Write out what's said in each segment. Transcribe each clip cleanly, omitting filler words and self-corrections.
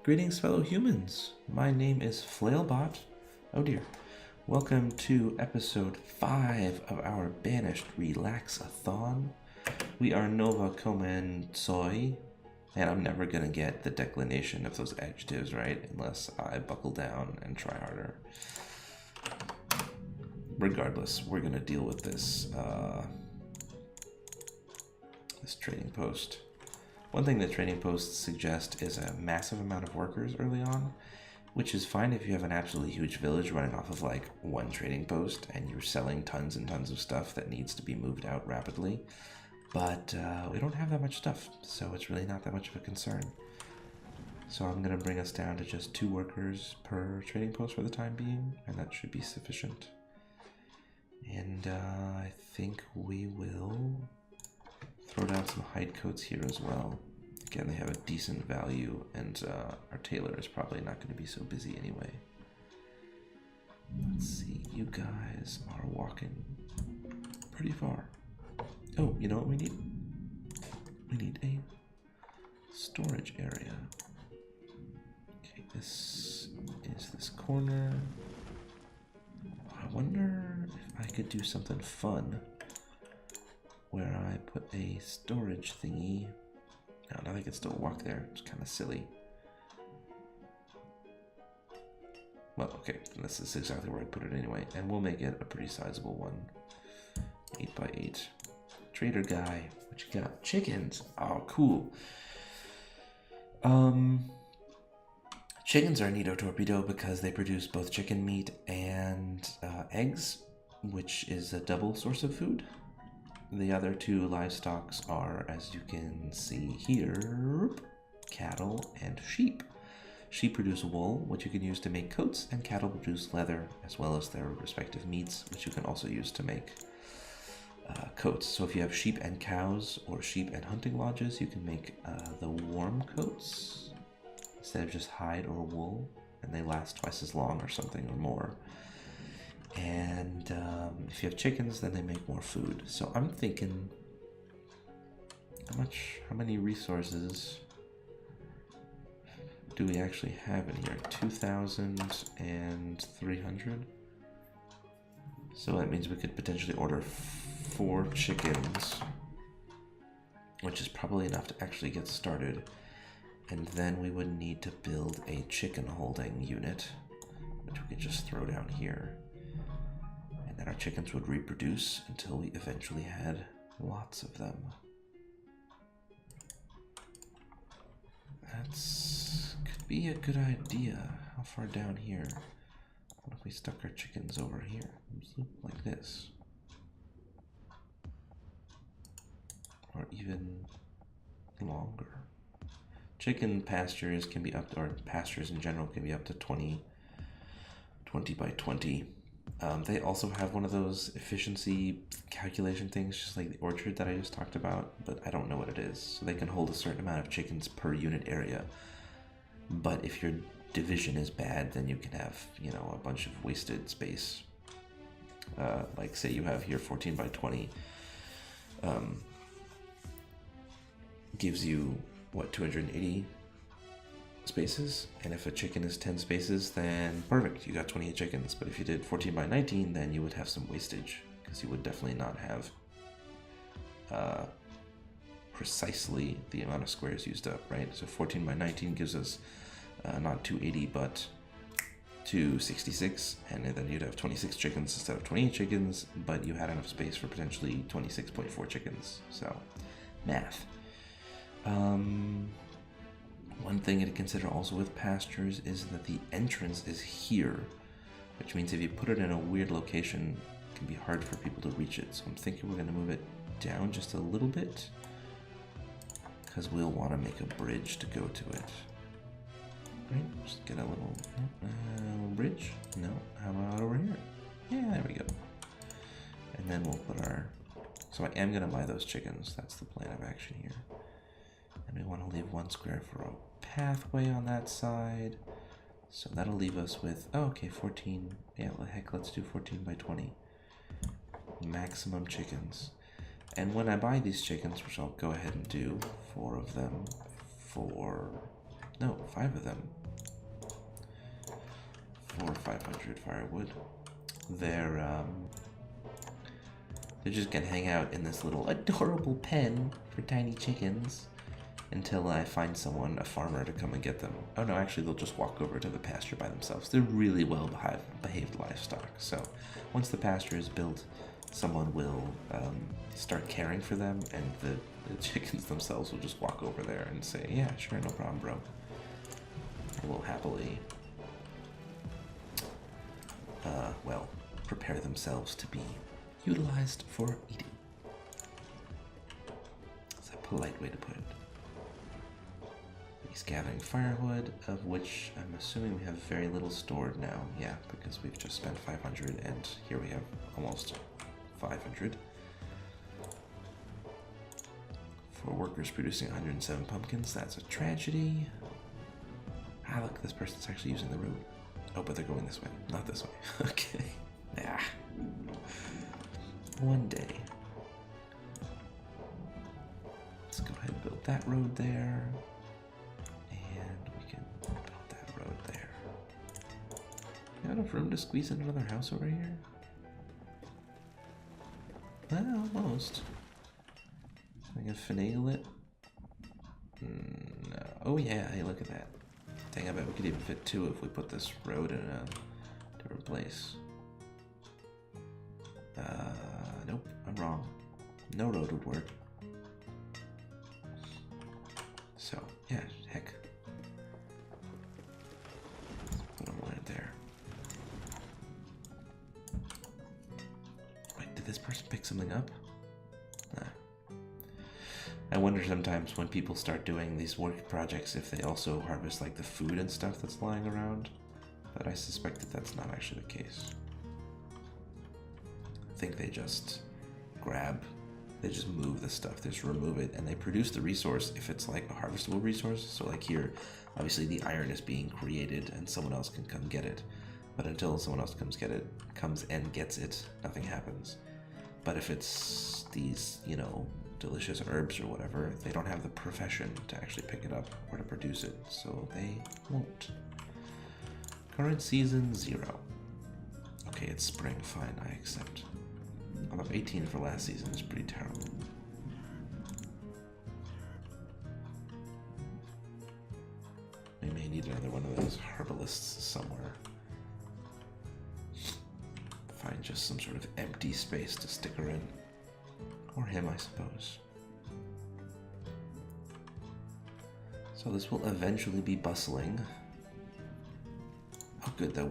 Greetings, fellow humans. My name is Flailbot. Oh dear. Welcome to episode 5 of our Banished Relax-a-thon. We are Nova Soy, and I'm never gonna get the declination of those adjectives right unless I buckle down and try harder. Regardless, we're gonna deal with this this trading post. One thing that trading posts suggest is a massive amount of workers early on, which is fine if you have an absolutely huge village running off of like one trading post and you're selling tons and tons of stuff that needs to be moved out rapidly. But we don't have that much stuff, so it's really not that much of a concern. So I'm going to bring us down to just 2 workers per trading post for the time being, and that should be sufficient. And I think we will throw down some hide coats here as well. Again, they have a decent value, and our tailor is probably not going to be so busy anyway. Let's see, you guys are walking pretty far. Oh, you know what we need? We need a storage area. Okay, this is this corner. I wonder if I could do something fun where I put a storage thingy. No, I can still walk there. It's kind of silly. Well, okay, this is exactly where I'd put it anyway, and we'll make it a pretty sizable one. 8 by 8. Trader guy, what you got? Chickens. Oh, cool. Chickens are a neato torpedo because they produce both chicken meat and eggs, which is a double source of food. The other 2 livestock are, as you can see here, cattle and sheep. Sheep produce wool, which you can use to make coats, and cattle produce leather, as well as their respective meats, which you can also use to make coats. So if you have sheep and cows, or sheep and hunting lodges, you can make the warm coats instead of just hide or wool, and they last twice as long or something or more. And if you have chickens, then they make more food. So I'm thinking, how many resources do we actually have in here? 2,300. So that means we could potentially order 4 chickens, which is probably enough to actually get started. And then we would need to build a chicken holding unit, which we could just throw down here. And our chickens would reproduce until we eventually had lots of them. Could be a good idea. How far down here? What if we stuck our chickens over here? Like this. Or even longer. Chicken pastures can be up, or pastures in general can be up to 20 by 20. They also have one of those efficiency calculation things, just like the orchard that I just talked about, but I don't know what it is. So they can hold a certain amount of chickens per unit area. But if your division is bad, then you can have, you know, a bunch of wasted space. Like say you have here 14 by 20. Gives you, what, 280 spaces, and if a chicken is 10 spaces, then perfect, you got 28 chickens. But if you did 14 by 19, then you would have some wastage, because you would definitely not have precisely the amount of squares used up, right? So 14 by 19 gives us not 280 but 266, and then you'd have 26 chickens instead of 28 chickens, but you had enough space for potentially 26.4 chickens. So math. One thing to consider also with pastures is that the entrance is here, which means if you put it in a weird location, it can be hard for people to reach it. So I'm thinking we're going to move it down just a little bit, because we'll want to make a bridge to go to it. Right, just get a little bridge. No, how about over here? Yeah, there we go. And then we'll put our... So I am going to buy those chickens. That's the plan of action here. And we want to leave 1 square for a pathway on that side. So that'll leave us with, oh, okay, 14. Yeah, well, heck, let's do 14 by 20. Maximum chickens. And when I buy these chickens, which I'll go ahead and do 4 of them for No, 5 of them. 4 500 firewood. They're just gonna hang out in this little adorable pen for tiny chickens until I find someone, a farmer, to come and get them. Oh no, actually they'll just walk over to the pasture by themselves. They're really well behaved livestock. So once the pasture is built, someone will start caring for them, and the chickens themselves will just walk over there and say, yeah, sure, no problem, bro. And will happily, well, prepare themselves to be utilized for eating. That's a polite way to put it. He's gathering firewood, of which I'm assuming we have very little stored now. Yeah, because we've just spent 500, and here we have almost 500. For workers producing 107 pumpkins, that's a tragedy. Ah, look, this person's actually using the road. Oh, but they're going this way, not this way. Okay. Ah. One day. Let's go ahead and build that road there. And we can build that road there. Got enough room to squeeze in another house over here? Well, almost. I can finagle it. No. Oh yeah, hey, look at that. Dang, I bet we could even fit 2 if we put this road in a different place. Nope, I'm wrong. No road would work. So, yeah, heck. Let's put them right there. Wait, did this person pick something up? Nah. I wonder sometimes when people start doing these work projects if they also harvest like the food and stuff that's lying around, but I suspect that that's not actually the case. I think they just they just move the stuff, they just remove it, and they produce the resource if it's like a harvestable resource. So like here, obviously the iron is being created and someone else can come get it, but until someone else comes and gets it, nothing happens. But if it's these, you know, delicious herbs or whatever, they don't have the profession to actually pick it up or to produce it, so they won't. Current season 0. Okay, it's spring, fine, I accept. Although 18 for last season is pretty terrible. We may need another one of those herbalists somewhere. Find just some sort of empty space to stick her in. Or him, I suppose. So this will eventually be bustling. Oh good, the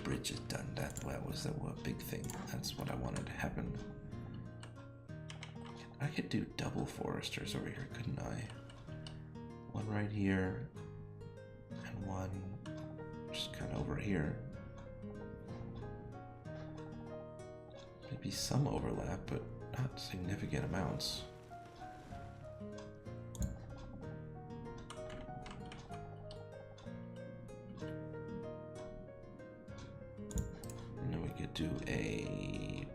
bridge is done. That was a big thing. That's what I wanted to happen. I could do double foresters over here, couldn't I? One right here, and one just kind of over here. Maybe some overlap, but not significant amounts. And then we could do a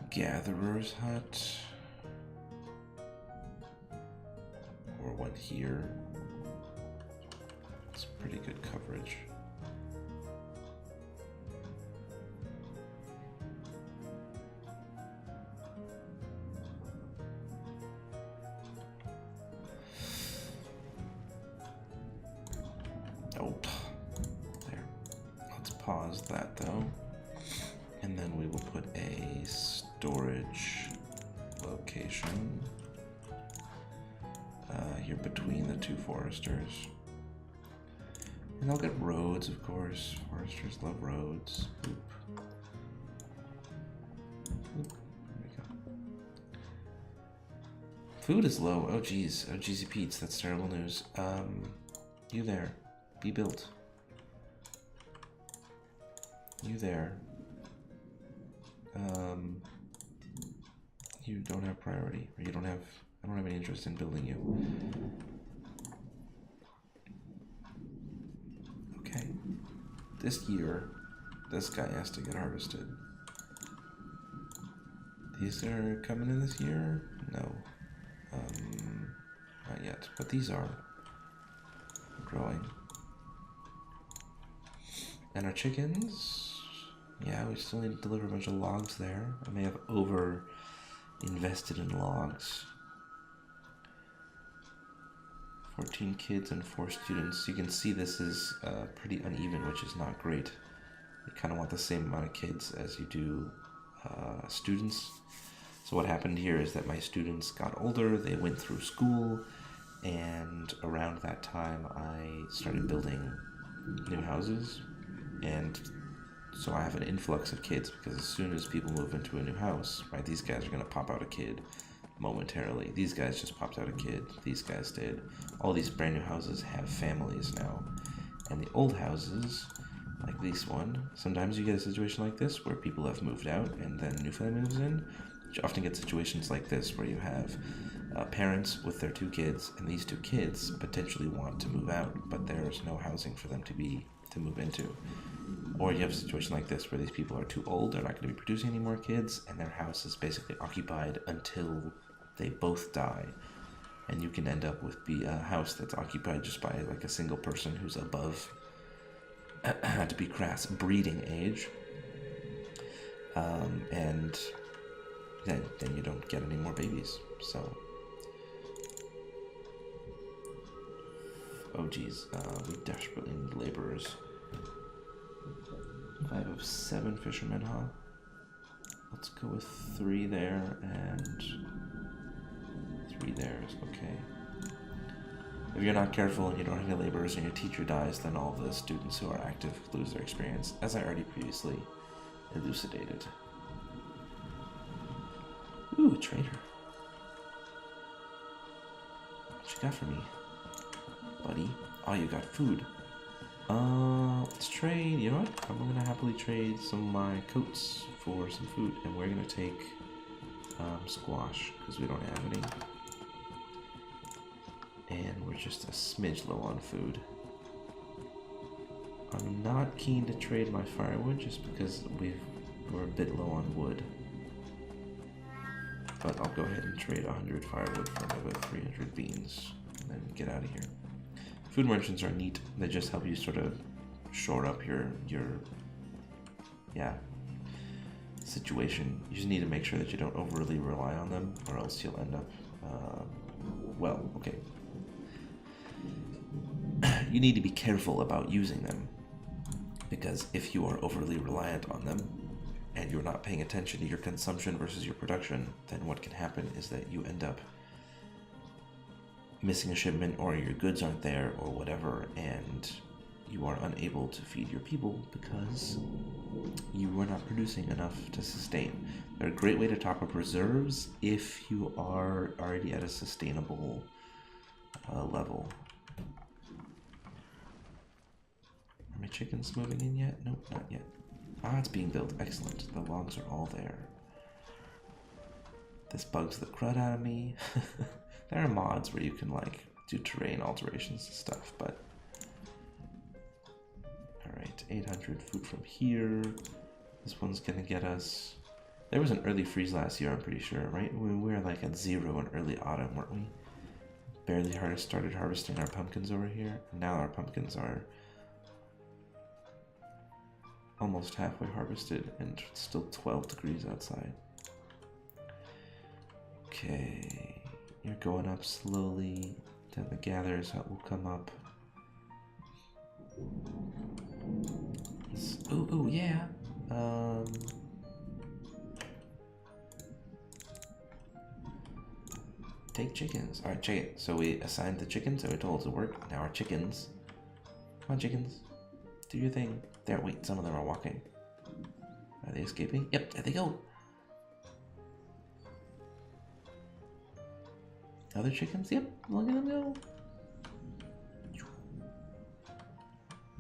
gatherer's hut, or one here. It's pretty good coverage. Nope. There. Let's pause that though. And then we will put a storage location here between the 2 foresters. And I'll get roads, of course. Foresters love roads. Oop. Oop. There we go. Food is low. Oh geez. Oh geezy Pete's. That's terrible news. You there. Be built. You there. You don't have priority, or I don't have any interest in building you. Okay. This year, this guy has to get harvested. These are coming in this year? No. yet, but these are growing. And our chickens, yeah, we still need to deliver a bunch of logs there. I may have over invested in logs. 14 kids and 4 students. You can see this is pretty uneven, which is not great. You kind of want the same amount of kids as you do students. So what happened here is that my students got older, they went through school, and around that time I started building new houses. And so I have an influx of kids because as soon as people move into a new house, right, these guys are going to pop out a kid momentarily. These guys just popped out a kid. These guys did. All these brand new houses have families now. And the old houses, like this one, sometimes you get a situation like this where people have moved out and then a new family moves in. You often get situations like this where you have parents with their 2 kids, and these 2 kids potentially want to move out, but there's no housing for them to move into. Or you have a situation like this where these people are too old, they're not going to be producing any more kids, and their house is basically occupied until they both die. And you can end up with a house that's occupied just by like a single person who's above, to be crass, breeding age. And then you don't get any more babies. So, oh geez, we desperately need laborers. 5 of 7 fishermen, huh? Let's go with 3 there and 3 there is okay. If you're not careful and you don't have any laborers and your teacher dies, then all the students who are active lose their experience, as I already previously elucidated. Ooh, a trader. What you got for me, buddy? Oh, you got food. Let's trade, you know what? I'm gonna happily trade some of my coats for some food, and we're gonna take squash, because we don't have any. And we're just a smidge low on food. I'm not keen to trade my firewood, just because we're a bit low on wood. But I'll go ahead and trade 100 firewood for another 300 beans, and then get out of here. Food merchants are neat. They just help you sort of shore up your situation. You just need to make sure that you don't overly rely on them, or else you'll end up, well, okay. You need to be careful about using them, because if you are overly reliant on them, and you're not paying attention to your consumption versus your production, then what can happen is that you end up missing a shipment, or your goods aren't there, or whatever, and you are unable to feed your people because you are not producing enough to sustain. They're a great way to top up reserves if you are already at a sustainable level. Are my chickens moving in yet? Nope, not yet. Ah, it's being built. Excellent. The logs are all there. This bugs the crud out of me. There are mods where you can like do terrain alterations and stuff, but alright, 800 food from here. This one's gonna get us. There was an early freeze last year, I'm pretty sure, right? We were like at 0 in early autumn, weren't we? Barely started harvesting our pumpkins over here. And now our pumpkins are almost halfway harvested, and it's still 12 degrees outside. Okay, you're going up slowly. Then the gatherers will come up. Ooh, yeah. Take chickens. Alright, check it. So we assigned the chickens, and we told it to work. Now our chickens. Come on, chickens. Do your thing. There, wait, some of them are walking. Are they escaping? Yep, there they go. Other chickens? Yep, look at them go.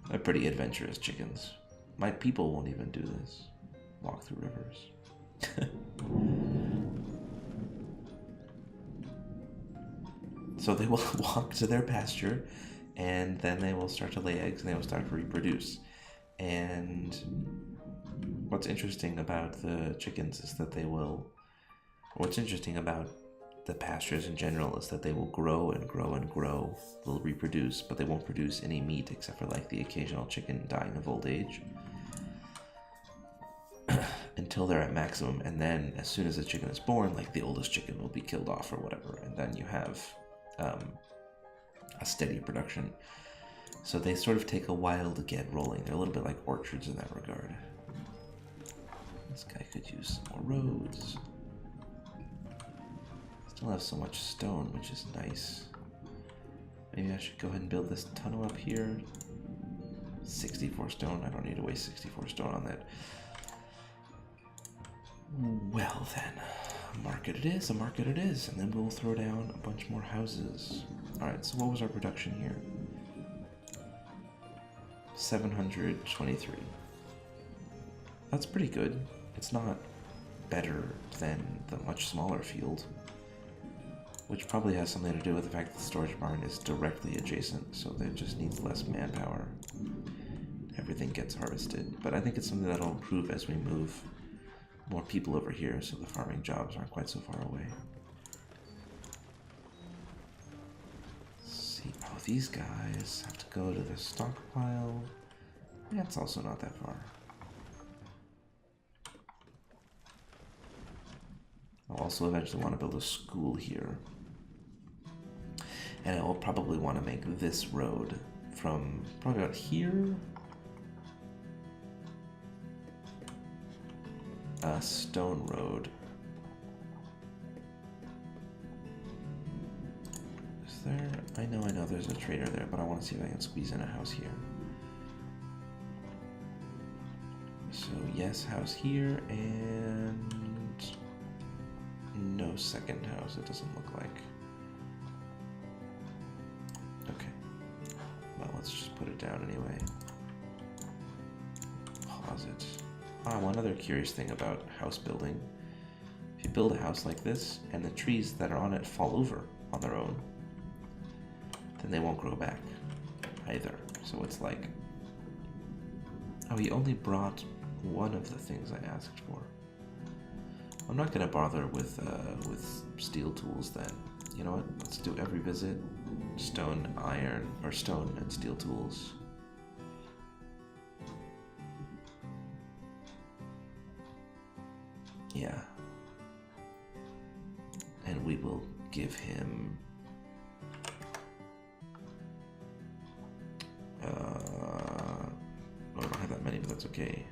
They're pretty adventurous chickens. My people won't even do this. Walk through rivers. So they will walk to their pasture, and then they will start to lay eggs, and they will start to reproduce. And what's interesting about the chickens is that they will... What's interesting about the pastures in general is that they will grow and grow and grow. They'll reproduce, but they won't produce any meat except for like the occasional chicken dying of old age until they're at maximum. And then as soon as a chicken is born, like the oldest chicken will be killed off or whatever. And then you have a steady production. So they sort of take a while to get rolling. They're a little bit like orchards in that regard. This guy could use some more roads. Still have so much stone, which is nice. Maybe I should go ahead and build this tunnel up here. 64 stone. I don't need to waste 64 stone on that. Well then, a market it is, and then we'll throw down a bunch more houses. Alright, so what was our production here? 723. That's pretty good. It's not better than the much smaller field, which probably has something to do with the fact that the storage barn is directly adjacent, so it just needs less manpower. Everything gets harvested, but I think it's something that'll improve as we move more people over here, so the farming jobs aren't quite so far away. Let's see, oh, these guys have to go to the stockpile. That's also not that far. I'll also eventually want to build a school here. And I will probably want to make this road from probably about here. A stone road. Is there? I know there's a trader there, but I want to see if I can squeeze in a house here. So yes, house here, and no second house, it doesn't look like. Okay. Well, let's just put it down anyway. Pause it. One other curious thing about house building. If you build a house like this, and the trees that are on it fall over on their own, then they won't grow back either. So it's like, oh, he only brought one of the things I asked for. I'm not gonna bother with steel tools then. You know what? Let's do every visit stone, iron, or stone and steel tools. Yeah. And we will give him well, I don't have that many, but that's okay.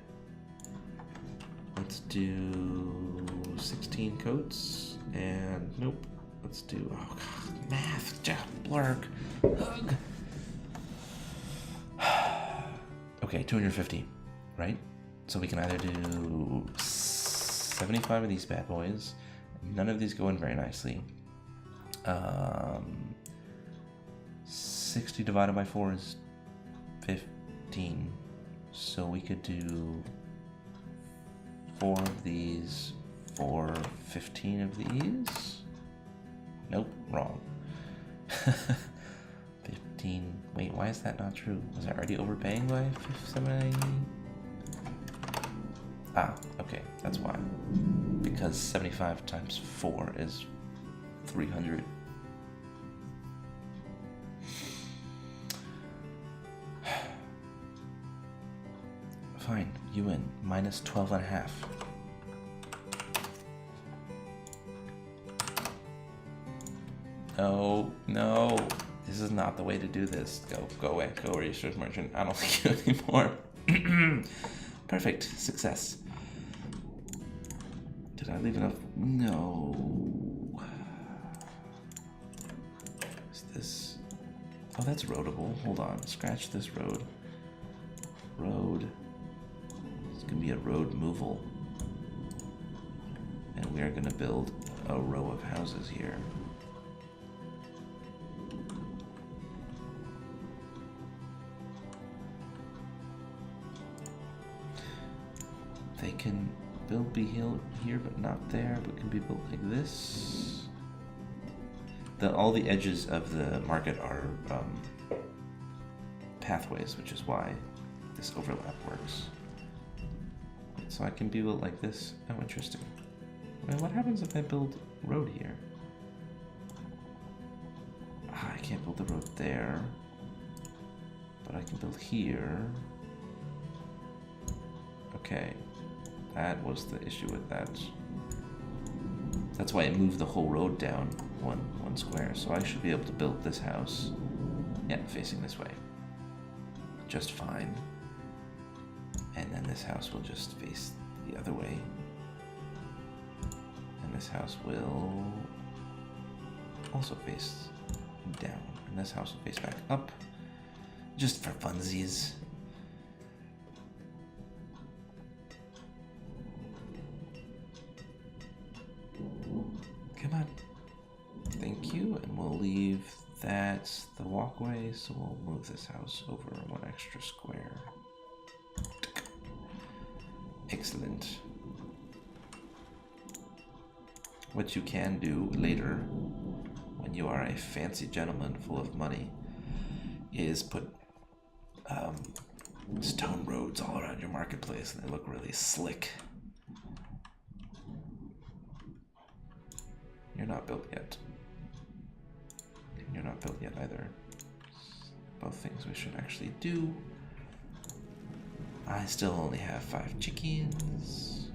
Let's do 16 coats, and nope. Let's do, oh god, math, blurg. Ugh. Okay, 250, right? So we can either do 75 of these bad boys. None of these go in very nicely. 60 divided by 4 is 15. So we could do 4 of these for 15 of these. Nope, wrong. 15. Wait, why is that not true? Was I already overpaying by 70? Ah, okay, that's why. Because 75 times 4 is 300. Fine, you win. Minus 12 and a half. No, no. This is not the way to do this. Go away. Go research merchant. I don't think you anymore. Perfect. Success. Did I leave enough? No. Is this? Oh, that's roadable. Hold on. Scratch this road. Road. It's gonna be a road moval. And we are gonna build a row of houses here. They can build be here, but not there, but can be built like this. All the edges of the market are pathways, which is why this overlap works. So I can be built like this. Oh, interesting. I mean, what happens if I build road here? I can't build the road there, but I can build here. Okay, that was the issue with that. That's why it moved the whole road down one square. So I should be able to build this house, yeah, facing this way, just fine. And then this house will just face the other way. And this house will also face down. And this house will face back up, just for funsies. Come on. Thank you. And we'll leave that the walkway, so we'll move this house over one extra square. Excellent. What you can do later, when you are a fancy gentleman full of money, is put stone roads all around your marketplace, and they look really slick. You're not built yet. You're not built yet either. Both things we should actually do. I still only have 5 chickens.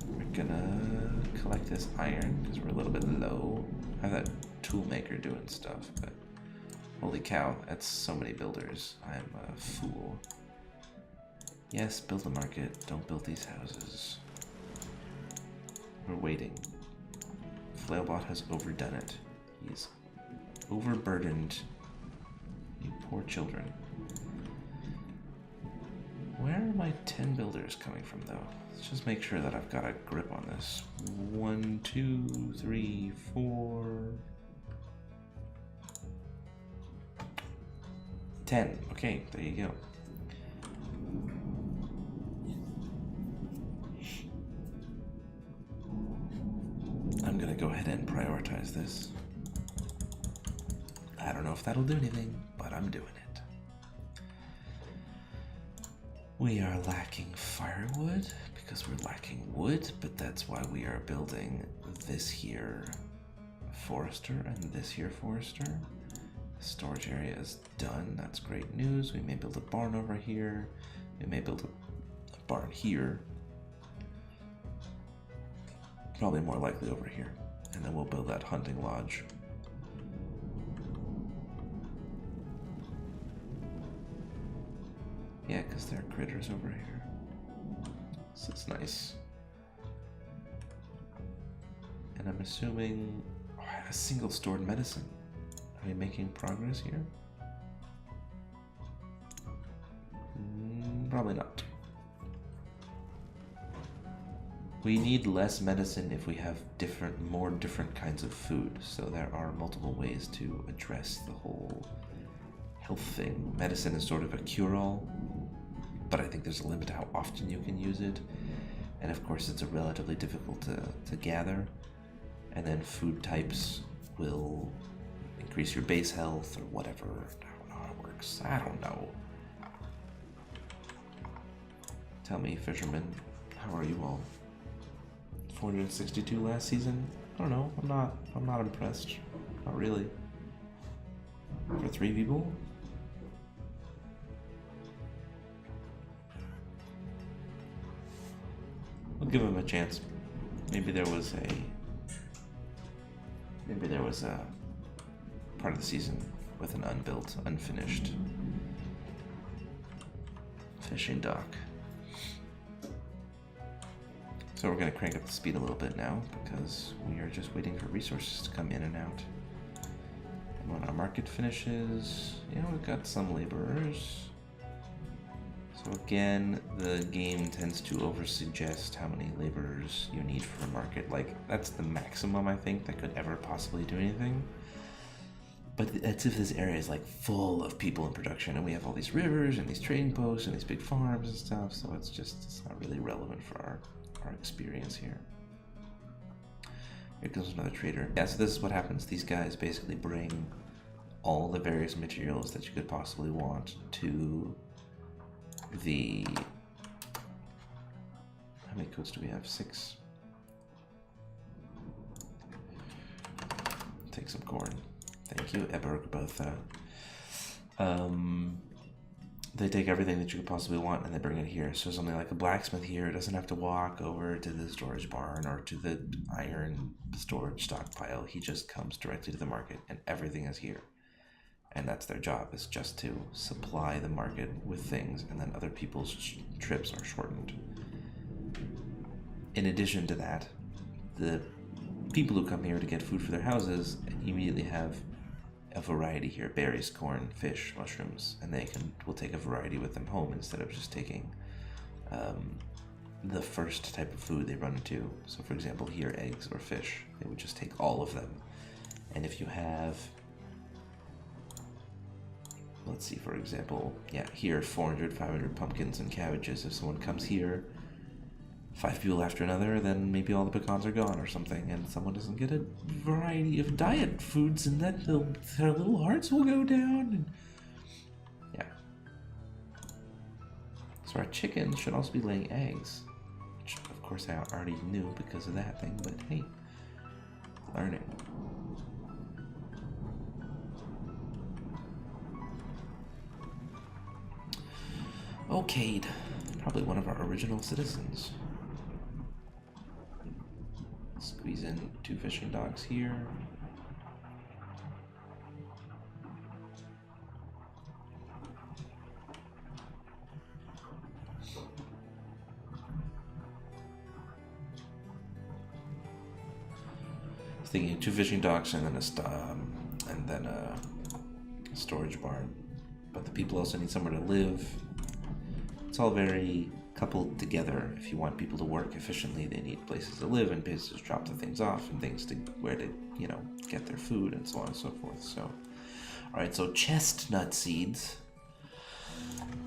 We're gonna collect this iron because we're a little bit low. I have that tool maker doing stuff, but holy cow, that's so many builders. I'm a fool. Yes, build the market. Don't build these houses. We're waiting. Flailbot has overdone it. He's overburdened. You poor children. Where are my 10 builders coming from, though? Let's just make sure that I've got a grip on this. 1, 2, 3, 4... 10. Okay, there you go. I'm gonna go ahead and prioritize this. I don't know if that'll do anything, but I'm doing it. We are lacking firewood because we're lacking wood, but that's why we are building this here forester and this here forester. Storage area is done. That's great news. We may build a barn over here. We may build a barn here. Probably more likely over here. And then we'll build that hunting lodge. Yeah, because there are critters over here. So it's nice. And I'm assuming... Oh, I have a single stored medicine. Are we making progress here? Probably not. We need less medicine if we have more different kinds of food. So there are multiple ways to address the whole health thing. Medicine is sort of a cure-all, but I think there's a limit to how often you can use it. And of course it's relatively difficult to gather. And then food types will increase your base health or whatever. I don't know how it works. I don't know. Tell me, fishermen, how are you all? 462 last season? I don't know. I'm not impressed. Not really. For 3 people? We'll give him a chance. Maybe there was a part of the season with an unbuilt, unfinished fishing dock. So we're going to crank up the speed a little bit now because we are just waiting for resources to come in and out. And when our market finishes, we've got some laborers. So again, the game tends to oversuggest how many laborers you need for a market. Like, that's the maximum, I think, that could ever possibly do anything. But it's if this area is like full of people in production and we have all these rivers and these trading posts and these big farms and stuff, so it's not really relevant for our experience here. Here comes another trader. Yeah, so this is what happens. These guys basically bring all the various materials that you could possibly want to the... How many coats do we have? 6. Take some corn. Thank you, Eberg they take everything that you could possibly want and they bring it here. So something like a blacksmith here doesn't have to walk over to the storage barn or to the iron storage stockpile. He just comes directly to the market and everything is here. And that's their job, is just to supply the market with things, and then other people's trips are shortened. In addition to that, the people who come here to get food for their houses immediately have a variety here: berries, corn, fish, mushrooms, and will take a variety with them home instead of just taking the first type of food they run into. So for example here, eggs or fish, they would just take all of them. And if you have, let's see, for example, yeah, here 400, 500 pumpkins and cabbages. If someone comes here 5 people after another, then maybe all the pecans are gone or something, and someone doesn't get a variety of diet foods, and then their little hearts will go down. And yeah. So our chickens should also be laying eggs, which of course I already knew because of that thing, but hey, learning. Okay, probably one of our original citizens. Squeeze in 2 fishing docks here. I was thinking 2 fishing docks and then a storage barn. But the people also need somewhere to live. It's all very coupled together. If you want people to work efficiently, they need places to live and places to drop the things off and things to where to, get their food and so on and so forth. So, all right, so chestnut seeds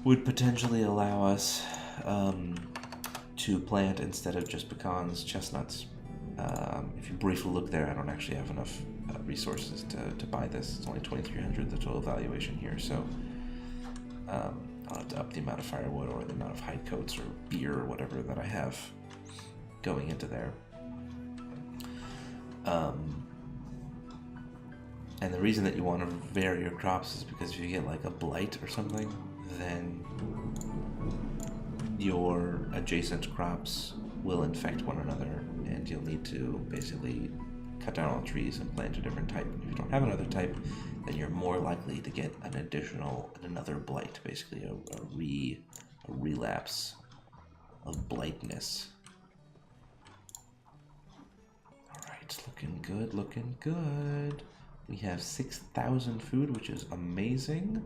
would potentially allow us to plant, instead of just pecans, chestnuts. If you briefly look there, I don't actually have enough resources to buy this. It's only 2,300, the total valuation here. So I'll have to up the amount of firewood or the amount of hide coats or beer or whatever that I have going into there. And the reason that you want to vary your crops is because if you get like a blight or something, then your adjacent crops will infect one another, and you'll need to basically cut down all trees and plant a different type. And if you don't have another type, then you're more likely to get another blight, basically a relapse of blightness. All right, looking good. We have 6,000 food, which is amazing.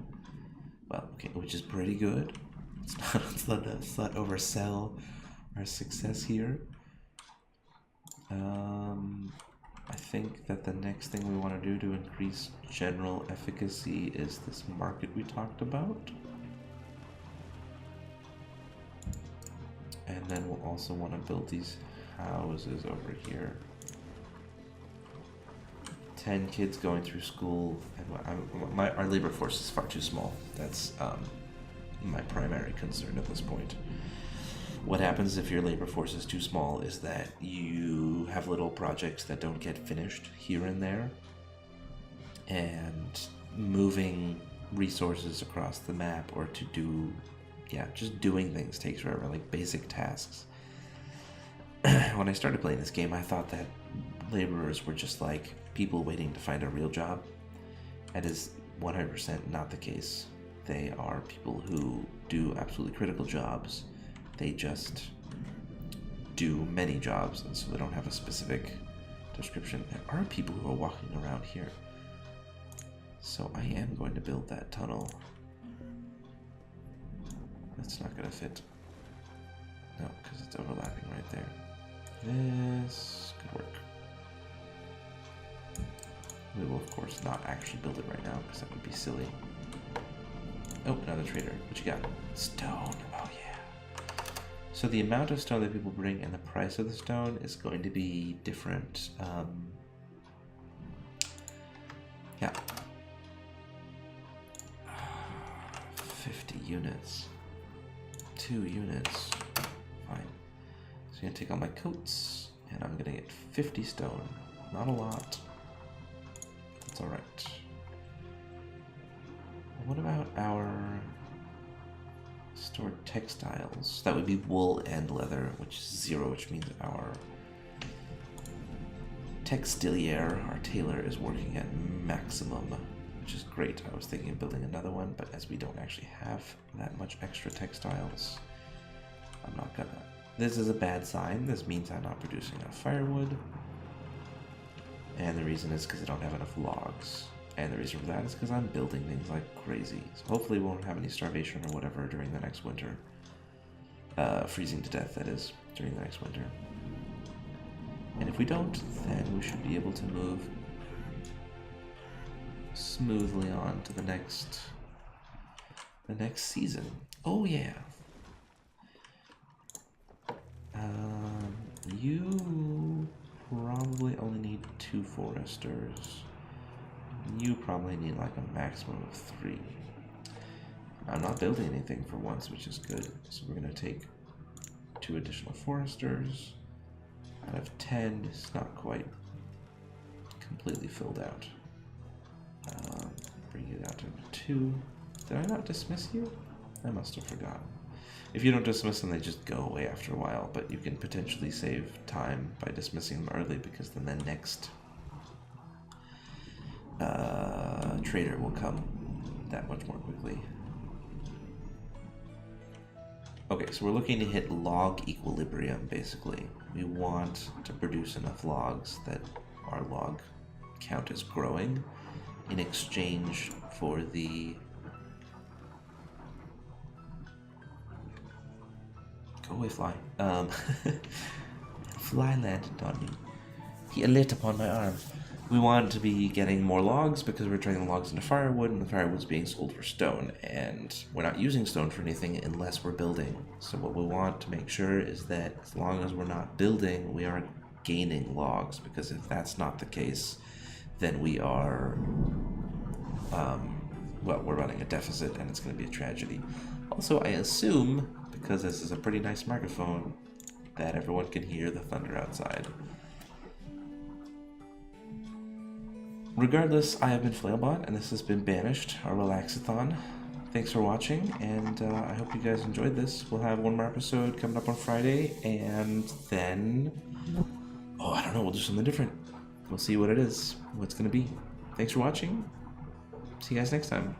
Well, okay, which is pretty good. Let's not oversell our success here. I think that the next thing we want to do to increase general efficacy is this market we talked about. And then we'll also want to build these houses over here. 10 kids going through school, and our labor force is far too small. That's my primary concern at this point. What happens if your labor force is too small is that you have little projects that don't get finished here and there, and moving resources across the map or to do, just doing things takes forever, like basic tasks. When I started playing this game, I thought that laborers were just like people waiting to find a real job. That is 100% not the case. They are people who do absolutely critical jobs. They just do many jobs, and so they don't have a specific description. There are people who are walking around here. So I am going to build that tunnel. That's not going to fit. No, because it's overlapping right there. This could work. We will, of course, not actually build it right now, because that would be silly. Oh, another trader. What you got? Stone. Oh, yeah. So the amount of stone that people bring and the price of the stone is going to be different. 50 units. 2 units. Fine. So I'm going to take all my coats, and I'm going to get 50 stone. Not a lot. That's alright. textiles. That would be wool and leather, which is 0, which means our textilier, our tailor, is working at maximum, which is great. I was thinking of building another one, but as we don't actually have that much extra textiles, I'm not gonna. This is a bad sign. This means I'm not producing enough firewood. And the reason is because I don't have enough logs. And the reason for that is because I'm building things like crazy. So hopefully we won't have any starvation or whatever during the next winter. Freezing to death, that is, during the next winter. And if we don't, then we should be able to move smoothly on to the next season. Oh yeah. You probably only need 2 foresters. You probably need like a maximum of 3. I'm not building anything for once, which is good. So we're gonna take 2 additional foresters. Out of 10, it's not quite completely filled out. Bring you down to 2. Did I not dismiss you? I must have forgotten. If you don't dismiss them, they just go away after a while, but you can potentially save time by dismissing them early, because then the next trader will come that much more quickly. Okay, so we're looking to hit log equilibrium, basically. We want to produce enough logs that our log count is growing in exchange for the... Go away, fly. Fly landed on me. He lit upon my arm. We want to be getting more logs because we're turning the logs into firewood, and the firewood's being sold for stone, and we're not using stone for anything unless we're building. So what we want to make sure is that as long as we're not building, we aren't gaining logs, because if that's not the case, then we are, well, we're running a deficit, and it's going to be a tragedy. Also, I assume, because this is a pretty nice microphone, that everyone can hear the thunder outside. Regardless, I have been Flailbot, and this has been Banished, our Relaxathon. Thanks for watching, and I hope you guys enjoyed this. We'll have one more episode coming up on Friday, and then... Oh, I don't know, we'll do something different. We'll see what it is, what it's going to be. Thanks for watching. See you guys next time.